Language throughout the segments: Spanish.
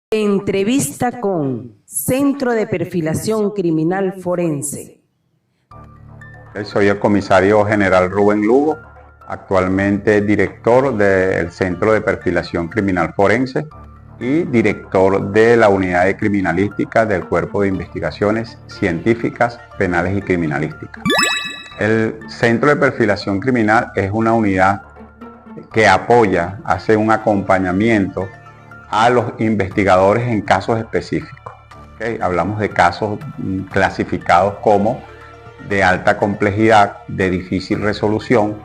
Entrevista con Centro de Perfilación Criminal Forense. Soy el comisario general Rubén Lugo, actualmente director del Centro de Perfilación Criminal Forense y director de la Unidad de Criminalística del Cuerpo de Investigaciones Científicas, Penales y Criminalísticas. El Centro de Perfilación Criminal es una unidad que apoya, hace un acompañamiento a los investigadores en casos específicos. ¿Okay? Hablamos de casos clasificados como de alta complejidad, de difícil resolución,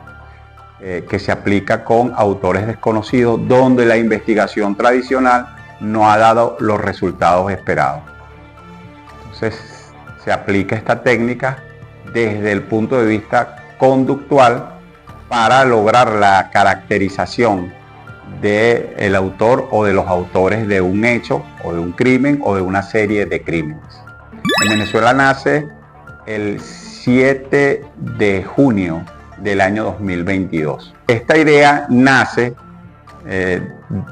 que se aplica con autores desconocidos, donde la investigación tradicional no ha dado los resultados esperados. Entonces, se aplica esta técnica desde el punto de vista conductual para lograr la caracterización del autor o de los autores de un hecho o de un crimen o de una serie de crímenes. En Venezuela nace el 7 de junio del año 2022. Esta idea nace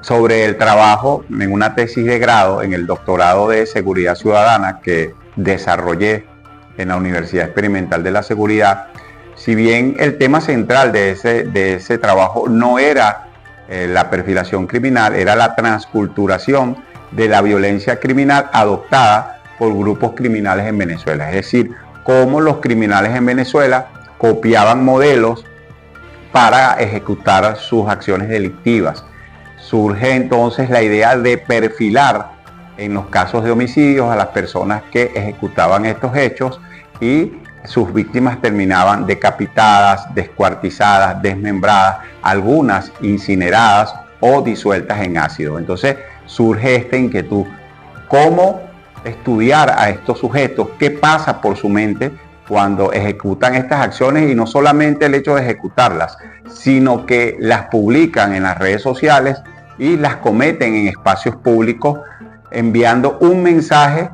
sobre el trabajo en una tesis de grado en el doctorado de Seguridad Ciudadana que desarrollé en la Universidad Experimental de la Seguridad. Si bien el tema central de ese trabajo no era la perfilación criminal, era la transculturación de la violencia criminal adoptada por grupos criminales en Venezuela. Es decir, cómo los criminales en Venezuela copiaban modelos para ejecutar sus acciones delictivas. Surge entonces la idea de perfilar en los casos de homicidios a las personas que ejecutaban estos hechos y sus víctimas terminaban decapitadas, descuartizadas, desmembradas, algunas incineradas o disueltas en ácido. Entonces surge esta inquietud, ¿cómo estudiar a estos sujetos? ¿Qué pasa por su mente cuando ejecutan estas acciones? Y no solamente el hecho de ejecutarlas, sino que las publican en las redes sociales y las cometen en espacios públicos, enviando un mensaje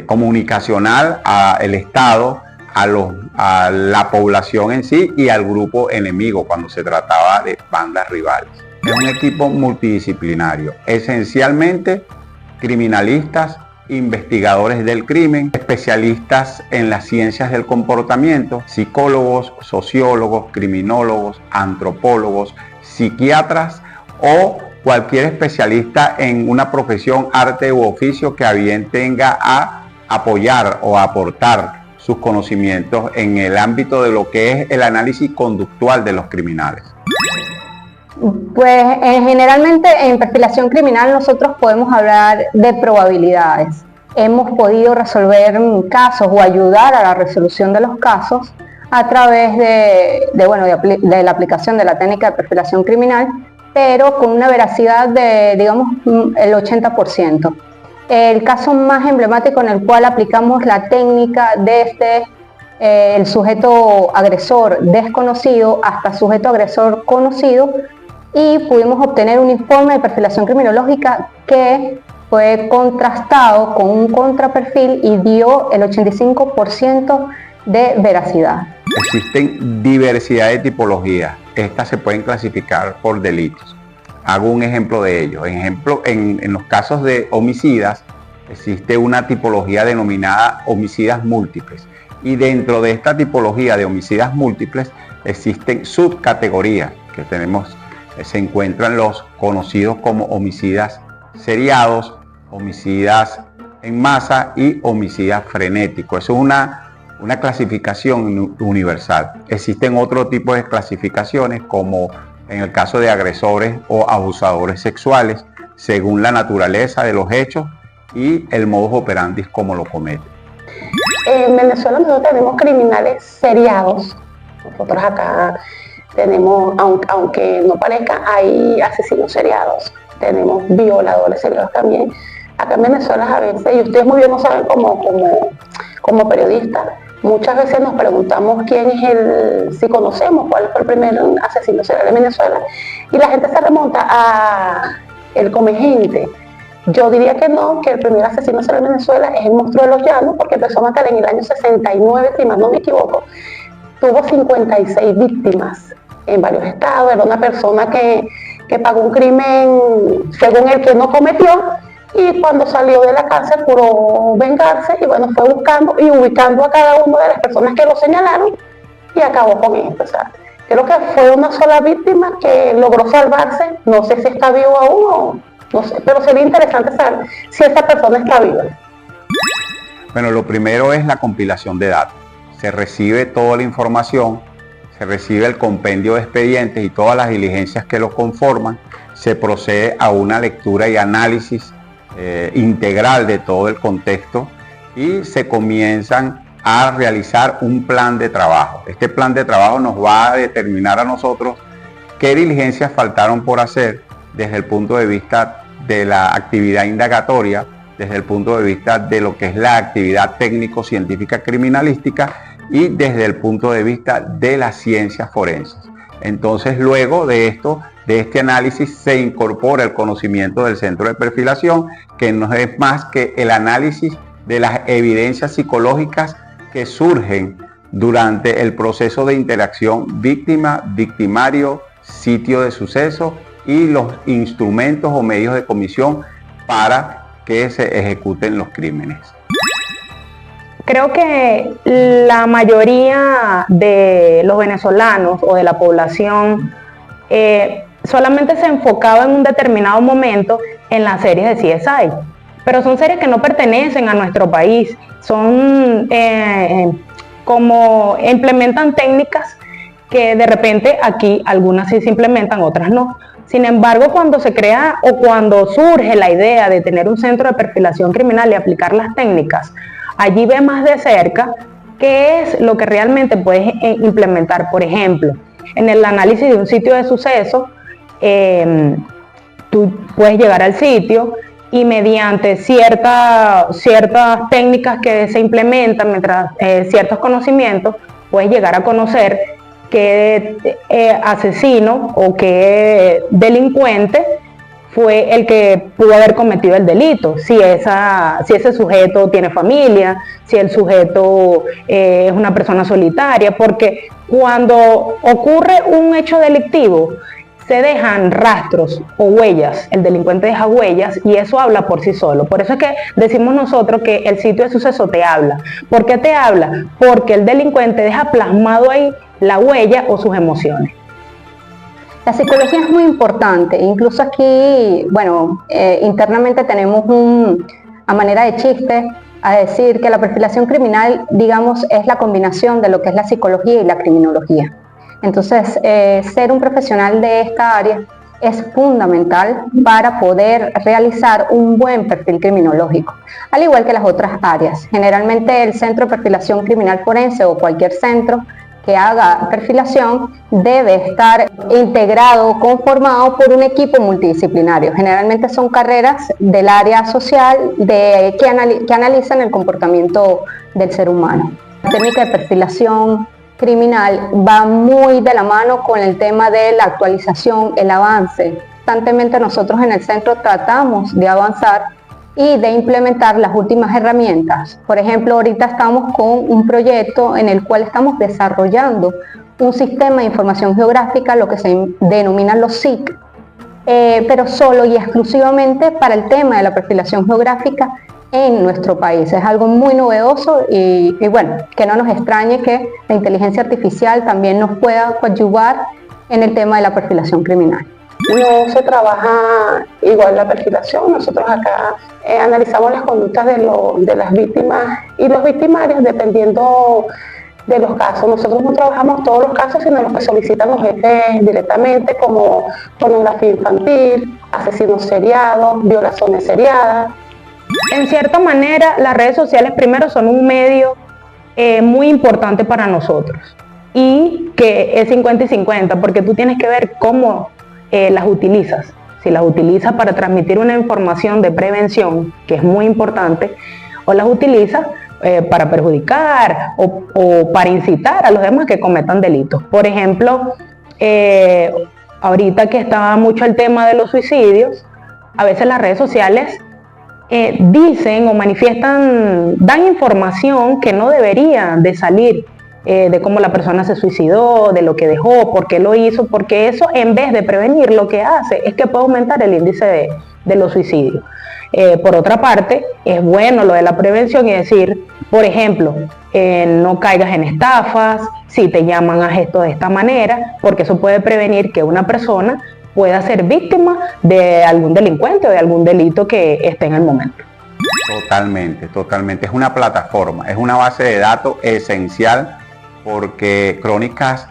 comunicacional al Estado, a la población en sí y al grupo enemigo cuando se trataba de bandas rivales. Es un equipo multidisciplinario, esencialmente criminalistas, investigadores del crimen, especialistas en las ciencias del comportamiento, psicólogos, sociólogos, criminólogos, antropólogos, psiquiatras o cualquier especialista en una profesión, arte u oficio que a bien tenga a apoyar o a aportar sus conocimientos en el ámbito de lo que es el análisis conductual de los criminales. Pues generalmente en perfilación criminal nosotros podemos hablar de probabilidades. Hemos podido resolver casos o ayudar a la resolución de los casos a través de la aplicación de la técnica de perfilación criminal, pero con una veracidad de, digamos, el 80%. El caso más emblemático en el cual aplicamos la técnica desde el sujeto agresor desconocido hasta sujeto agresor conocido, y pudimos obtener un informe de perfilación criminológica que fue contrastado con un contraperfil y dio el 85% de veracidad. Existen diversidad de tipologías. Estas se pueden clasificar por delitos. Hago un ejemplo de ello. En los casos de homicidas existe una tipología denominada homicidas múltiples. Y dentro de esta tipología de homicidas múltiples existen subcategorías que se encuentran los conocidos como homicidas seriados, homicidas en masa y homicidas frenéticos. Eso es una clasificación universal. Existen otro tipo de clasificaciones como en el caso de agresores o abusadores sexuales, según la naturaleza de los hechos y el modus operandi como lo cometen. En Venezuela nosotros tenemos criminales seriados. Nosotros acá tenemos, aunque no parezca, hay asesinos seriados, tenemos violadores seriados también. Acá en Venezuela a veces, y ustedes muy bien lo saben como periodistas, muchas veces nos preguntamos si conocemos cuál fue el primer asesino serial en Venezuela, y la gente se remonta a el Comegente. Yo diría que no, que el primer asesino serial en Venezuela es el Monstruo de los Llanos, porque empezó a matar en el año 69, si más no me equivoco. Tuvo 56 víctimas en varios estados. Era una persona que pagó un crimen, según el que no cometió, y cuando salió de la cárcel juró vengarse y bueno, fue buscando y ubicando a cada una de las personas que lo señalaron y acabó con esto. O sea, creo que fue una sola víctima que logró salvarse, no sé si está vivo aún o no sé, pero sería interesante saber si esa persona está viva. Bueno, lo primero es la compilación de datos. Se recibe toda la información, se recibe el compendio de expedientes y todas las diligencias que los conforman, se procede a una lectura y análisis integral de todo el contexto y se comienzan a realizar un plan de trabajo. Este plan de trabajo nos va a determinar a nosotros qué diligencias faltaron por hacer desde el punto de vista de la actividad indagatoria, desde el punto de vista de lo que es la actividad técnico-científica criminalística y desde el punto de vista de las ciencias forenses. Entonces, luego de esto, de este análisis, se incorpora el conocimiento del centro de perfilación, que no es más que el análisis de las evidencias psicológicas que surgen durante el proceso de interacción víctima, victimario, sitio de suceso y los instrumentos o medios de comisión para que se ejecuten los crímenes. Creo que la mayoría de los venezolanos o de la población solamente se enfocaba en un determinado momento en las series de CSI, pero son series que no pertenecen a nuestro país, son como implementan técnicas que de repente aquí algunas sí se implementan, otras no. Sin embargo, cuando se crea o cuando surge la idea de tener un centro de perfilación criminal y aplicar las técnicas, allí ve más de cerca qué es lo que realmente puedes implementar. Por ejemplo, en el análisis de un sitio de suceso, tú puedes llegar al sitio y mediante ciertas técnicas que se implementan, mientras ciertos conocimientos, puedes llegar a conocer qué asesino o qué delincuente fue el que pudo haber cometido el delito, si ese sujeto tiene familia, si el sujeto es una persona solitaria, porque cuando ocurre un hecho delictivo se dejan rastros o huellas, el delincuente deja huellas y eso habla por sí solo. Por eso es que decimos nosotros que el sitio de suceso te habla. ¿Por qué te habla? Porque el delincuente deja plasmado ahí la huella o sus emociones. La psicología es muy importante, incluso aquí, bueno, internamente tenemos a manera de chiste, a decir que la perfilación criminal, digamos, es la combinación de lo que es la psicología y la criminología. Entonces, ser un profesional de esta área es fundamental para poder realizar un buen perfil criminológico, al igual que las otras áreas. Generalmente el Centro de Perfilación Criminal Forense o cualquier centro que haga perfilación debe estar integrado, conformado por un equipo multidisciplinario. Generalmente son carreras del área social que analizan el comportamiento del ser humano. La técnica de perfilación criminal va muy de la mano con el tema de la actualización, el avance. Constantemente nosotros en el centro tratamos de avanzar y de implementar las últimas herramientas. Por ejemplo, ahorita estamos con un proyecto en el cual estamos desarrollando un sistema de información geográfica, lo que se denominan los SIC, pero solo y exclusivamente para el tema de la perfilación geográfica en nuestro país. Es algo muy novedoso y bueno, que no nos extrañe que la inteligencia artificial también nos pueda coadyuvar en el tema de la perfilación criminal. No se trabaja igual la perfilación. Nosotros acá analizamos las conductas de las víctimas y los victimarios dependiendo de los casos. Nosotros no trabajamos todos los casos, sino los que solicitan los jefes directamente, como pornografía infantil, asesinos seriados, violaciones seriadas. En cierta manera, las redes sociales primero son un medio muy importante para nosotros y que es 50 y 50, porque tú tienes que ver cómo las utilizas. Si las utilizas para transmitir una información de prevención, que es muy importante, o las utilizas para perjudicar o para incitar a los demás que cometan delitos. Por ejemplo, ahorita que está mucho el tema de los suicidios, a veces las redes sociales dicen o manifiestan, dan información que no debería de salir, de cómo la persona se suicidó, de lo que dejó, por qué lo hizo, porque eso en vez de prevenir lo que hace es que puede aumentar el índice de los suicidios. Por otra parte, es bueno lo de la prevención y decir, por ejemplo, no caigas en estafas, si te llaman a esto de esta manera, porque eso puede prevenir que una persona pueda ser víctima de algún delincuente o de algún delito que esté en el momento. Totalmente, totalmente. Es una plataforma, es una base de datos esencial porque Crónicas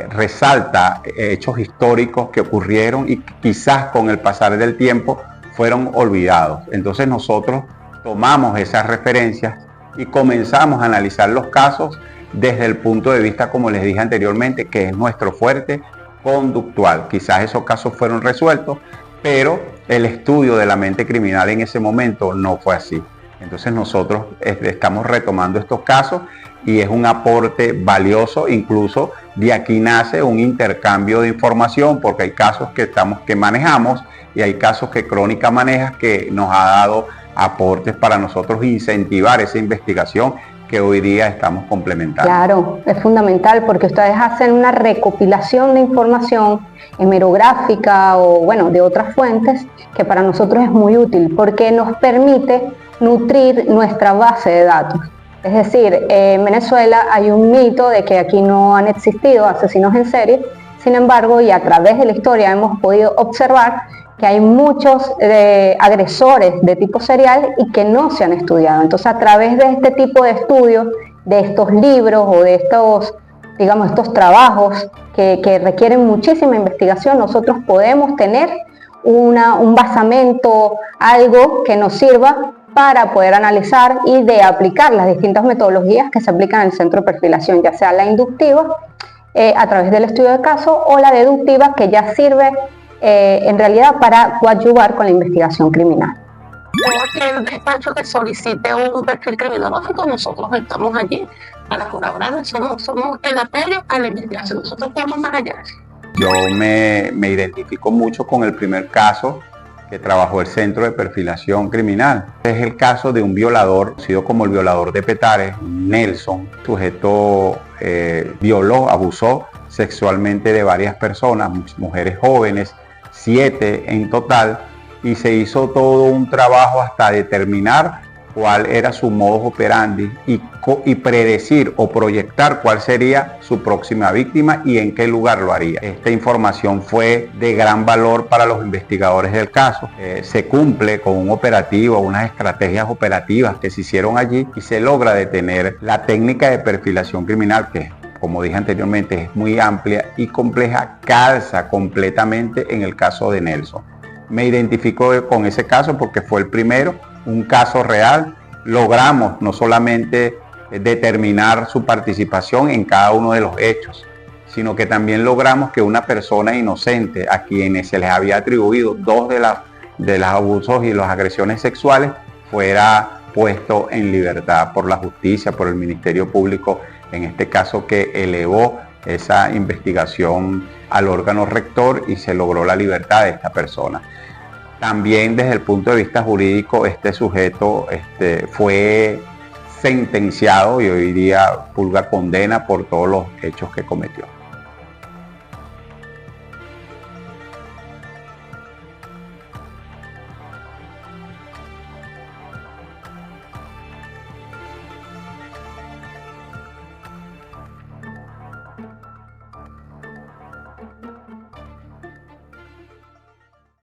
resalta hechos históricos que ocurrieron y quizás con el pasar del tiempo fueron olvidados. Entonces nosotros tomamos esas referencias y comenzamos a analizar los casos desde el punto de vista, como les dije anteriormente, que es nuestro fuerte conductual. Quizás esos casos fueron resueltos, pero el estudio de la mente criminal en ese momento no fue así. Entonces nosotros estamos retomando estos casos y es un aporte valioso, incluso de aquí nace un intercambio de información porque hay casos que manejamos y hay casos que Crónica maneja que nos ha dado aportes para nosotros incentivar esa investigación que hoy día estamos complementando. Claro, es fundamental porque ustedes hacen una recopilación de información hemerográfica o bueno, de otras fuentes que para nosotros es muy útil porque nos permite nutrir nuestra base de datos. Es decir, en Venezuela hay un mito de que aquí no han existido asesinos en serie, sin embargo, y a través de la historia hemos podido observar que hay muchos agresores de tipo serial y que no se han estudiado. Entonces, a través de este tipo de estudios, de estos libros o de estos, digamos, estos trabajos que requieren muchísima investigación, nosotros podemos tener un basamento, algo que nos sirva para poder analizar y de aplicar las distintas metodologías que se aplican en el centro de perfilación, ya sea la inductiva a través del estudio de caso o la deductiva que ya sirve en realidad para coadyuvar con la investigación criminal. Cualquier despacho que solicite un perfil criminológico, nosotros estamos allí para colaborar, somos el apoyo a la investigación, nosotros vamos más allá. Yo me identifico mucho con el primer caso que trabajó el Centro de Perfilación Criminal. Es el caso de un violador, conocido como el violador de Petare, Nelson. El sujeto violó, abusó sexualmente de varias personas, mujeres jóvenes, 7 en total, y se hizo todo un trabajo hasta determinar cuál era su modus operandi y predecir o proyectar cuál sería su próxima víctima y en qué lugar lo haría. Esta información fue de gran valor para los investigadores del caso. Se cumple con un operativo, unas estrategias operativas que se hicieron allí y se logra detener la técnica de perfilación criminal que, como dije anteriormente, es muy amplia y compleja, calza completamente en el caso de Nelson. Me identifico con ese caso porque fue el primero, un caso real. Logramos no solamente determinar su participación en cada uno de los hechos, sino que también logramos que una persona inocente a quienes se les había atribuido 2 de los abusos y las agresiones sexuales fuera puesto en libertad por la justicia, por el Ministerio Público, en este caso que elevó esa investigación al órgano rector y se logró la libertad de esta persona. También desde el punto de vista jurídico, este sujeto fue sentenciado y hoy día purga condena por todos los hechos que cometió.